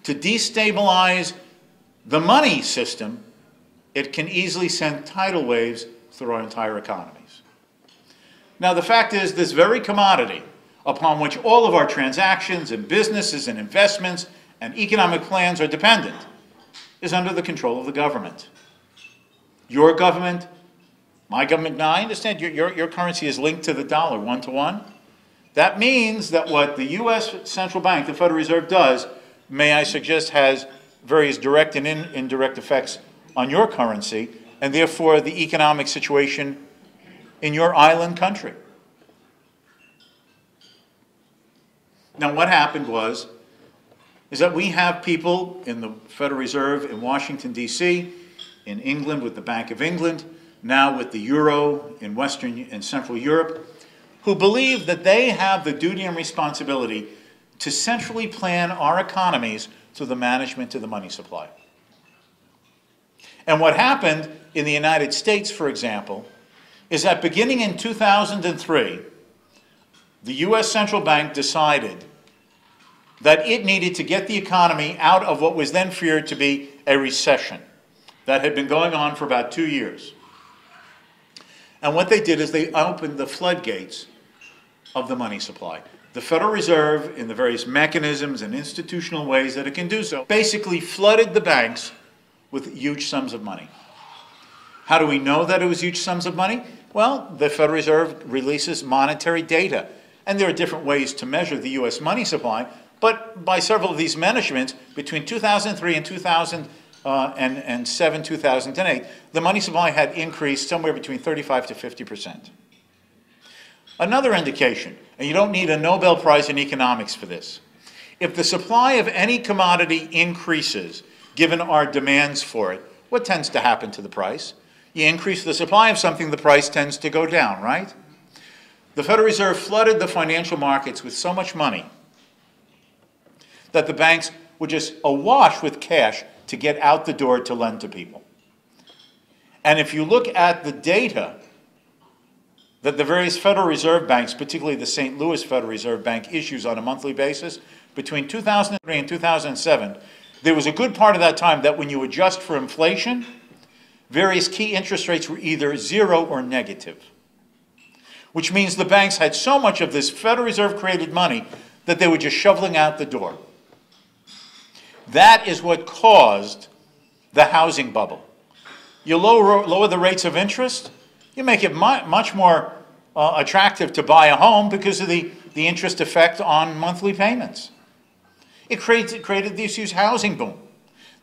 to destabilize the money system, it can easily send tidal waves through our entire economies. Now, the fact is, this very commodity upon which all of our transactions and businesses and investments and economic plans are dependent is under the control of the government. Your government, my government. Now, I understand your currency is linked to the dollar 1-to-1. That means that what the U.S. Central Bank, the Federal Reserve, does, may I suggest, has various direct and indirect effects on your currency, and therefore the economic situation in your island country. Now, what happened is that we have people in the Federal Reserve in Washington, D.C., in England with the Bank of England, now with the Euro in Western and Central Europe, who believe that they have the duty and responsibility to centrally plan our economies through the management of the money supply. And what happened in the United States, for example, is that beginning in 2003, the U.S. Central Bank decided that it needed to get the economy out of what was then feared to be a recession that had been going on for about 2 years. And what they did is they opened the floodgates of the money supply. The Federal Reserve, in the various mechanisms and institutional ways that it can do so, basically flooded the banks with huge sums of money. How do we know that it was huge sums of money? Well, the Federal Reserve releases monetary data. And there are different ways to measure the U.S. money supply, but by several of these measurements, between 2003 and 2007, 2008, the money supply had increased somewhere between 35 to 50%. Another indication, and you don't need a Nobel Prize in economics for this, if the supply of any commodity increases, given our demands for it, what tends to happen to the price? You increase the supply of something, the price tends to go down, right? The Federal Reserve flooded the financial markets with so much money that the banks were just awash with cash to get out the door to lend to people. And if you look at the data that the various Federal Reserve banks, particularly the St. Louis Federal Reserve Bank, issues on a monthly basis, between 2003 and 2007, there was a good part of that time that when you adjust for inflation, various key interest rates were either zero or negative, which means the banks had so much of this Federal Reserve created money that they were just shoveling out the door. That is what caused the housing bubble. You lower the rates of interest, you make it much more attractive to buy a home because of the interest effect on monthly payments. It created this huge housing boom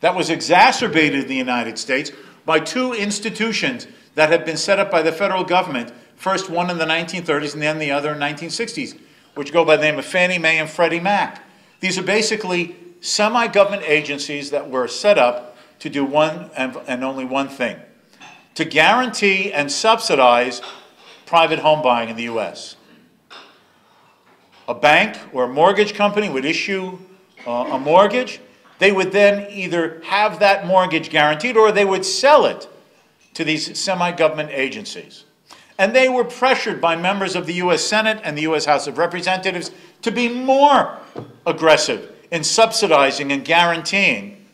that was exacerbated in the United States by two institutions that had been set up by the federal government, first one in the 1930s and then the other in the 1960s, which go by the name of Fannie Mae and Freddie Mac. These are basically semi-government agencies that were set up to do one and only one thing: to guarantee and subsidize private home buying in the U.S. A bank or a mortgage company would issue a mortgage. They would then either have that mortgage guaranteed or they would sell it to these semi-government agencies. And they were pressured by members of the U.S. Senate and the U.S. House of Representatives to be more aggressive in subsidizing and guaranteeing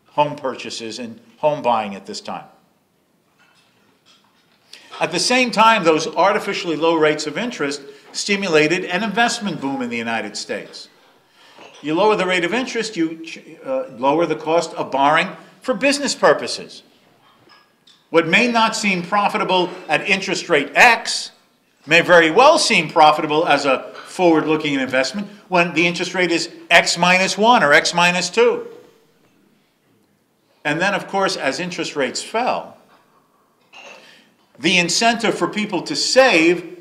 home purchases and home buying at this time. At the same time, those artificially low rates of interest stimulated an investment boom in the United States. You lower the rate of interest, you lower the cost of borrowing for business purposes. What may not seem profitable at interest rate X may very well seem profitable as a forward-looking investment when the interest rate is X minus 1 or X minus 2. And then, of course, as interest rates fell, the incentive for people to save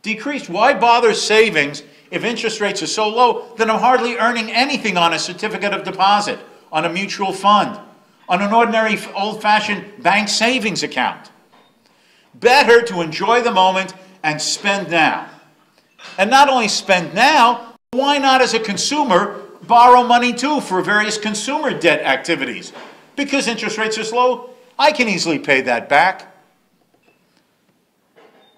decreased. Why bother savings if interest rates are so low that I'm hardly earning anything on a certificate of deposit, on a mutual fund, on an ordinary old-fashioned bank savings account? Better to enjoy the moment and spend now. And not only spend now, why not as a consumer borrow money too for various consumer debt activities? Because interest rates are low, I can easily pay that back.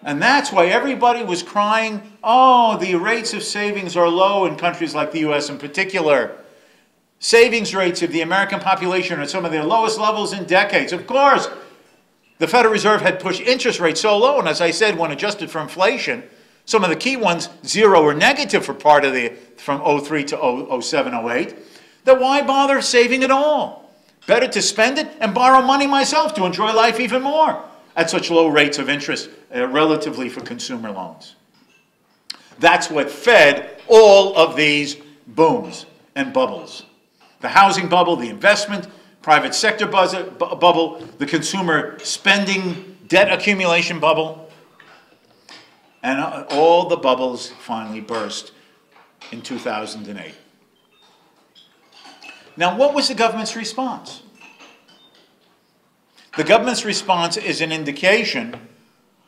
And that's why everybody was crying, oh, the rates of savings are low in countries like the U.S. in particular. Savings rates of the American population are at some of their lowest levels in decades. Of course, the Federal Reserve had pushed interest rates so low, and as I said, when adjusted for inflation, some of the key ones, 0 or negative for part of the, from '03 to '07, '08, that why bother saving at all? Better to spend it and borrow money myself to enjoy life even more at such low rates of interest relatively for consumer loans. That's what fed all of these booms and bubbles. The housing bubble, the investment, private sector bubble, the consumer spending debt accumulation bubble, and all the bubbles finally burst in 2008. Now, what was the government's response? The government's response is an indication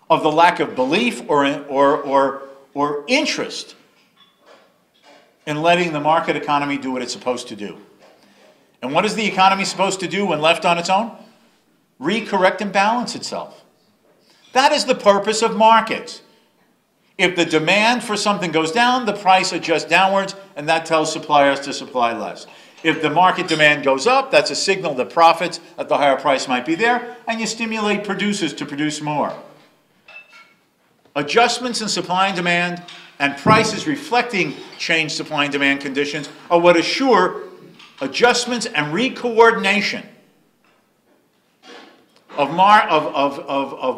of the lack of belief or interest in letting the market economy do what it's supposed to do. And what is the economy supposed to do when left on its own? Recorrect and balance itself. That is the purpose of markets. If the demand for something goes down, the price adjusts downwards, and that tells suppliers to supply less. If the market demand goes up, that's a signal that profits at the higher price might be there, and you stimulate producers to produce more. Adjustments in supply and demand and prices reflecting changed supply and demand conditions are what assure adjustments and recoordination of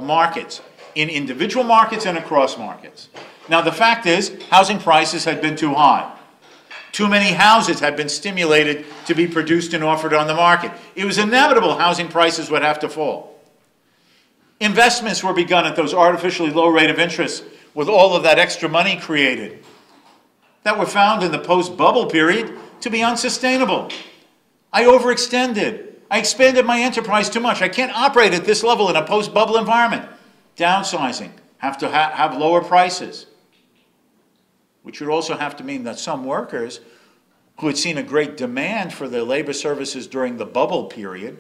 markets in individual markets and across markets. Now, the fact is, housing prices had been too high. Too many houses had been stimulated to be produced and offered on the market. It was inevitable housing prices would have to fall. Investments were begun at those artificially low rate of interest with all of that extra money created that were found in the post-bubble period to be unsustainable. I overextended. I expanded my enterprise too much. I can't operate at this level in a post-bubble environment. Downsizing, have to have lower prices, which would also have to mean that some workers who had seen a great demand for their labor services during the bubble period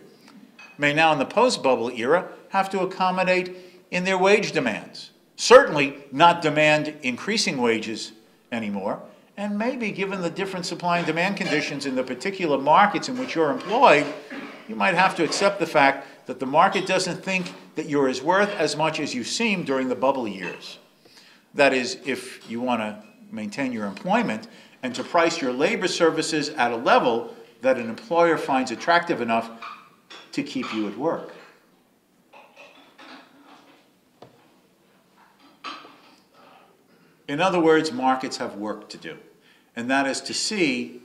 may now in the post-bubble era have to accommodate in their wage demands. Certainly not demand increasing wages anymore, and maybe given the different supply and demand conditions in the particular markets in which you're employed, you might have to accept the fact that the market doesn't think that you're as worth as much as you seem during the bubble years. That is, if you want to maintain your employment and to price your labor services at a level that an employer finds attractive enough to keep you at work. In other words, markets have work to do, and that is to see